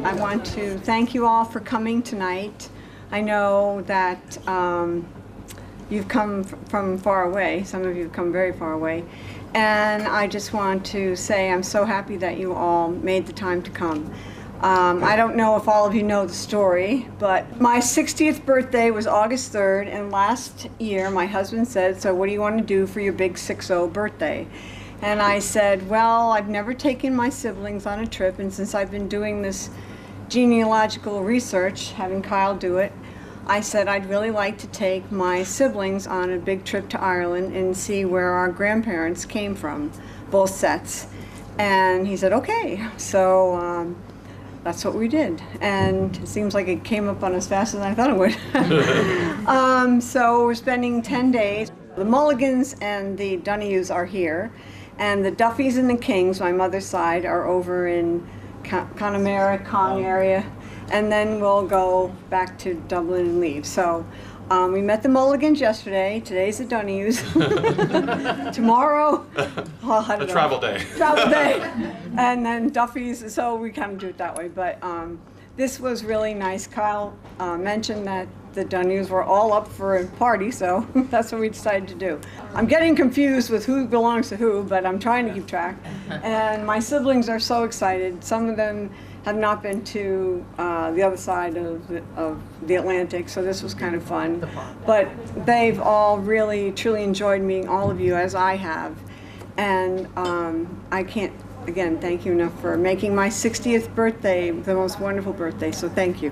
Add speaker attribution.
Speaker 1: I want to thank you all for coming tonight. I know that you've come from far away. Some of you have come very far away. And I just want to say I'm so happy that you all made the time to come. I don't know if all of you know the story, but my 60th birthday was August 3rd, and last year my husband said, "So what do you want to do for your big 60 birthday?" And I said, well, I've never taken my siblings on a trip, and since I've been doing this genealogical research, having Kyle do it, I said I'd really like to take my siblings on a big trip to Ireland and see where our grandparents came from, both sets. And he said, okay. So that's what we did. And it seems like it came up on as fast as I thought it would. So we're spending 10 days. The Mulligans and the Donohues are here. And the Duffys and the Kings, my mother's side, are over in Connemara, Cong area. And then we'll go back to Dublin and leave. So we met the Mulligans yesterday. Today's the Donohues. Tomorrow,
Speaker 2: the travel day.
Speaker 1: Travel day. And then Duffys, so we kind of do it that way. But this was really nice. Kyle mentioned that the Donohues were all up for a party, so that's what we decided to do. I'm getting confused with who belongs to who, but I'm trying to keep track. And my siblings are so excited. Some of them have not been to the other side of the Atlantic, so this was kind of fun. But they've all really, truly enjoyed meeting all of you, as I have. And I can't, again, thank you enough for making my 60th birthday the most wonderful birthday, so thank you.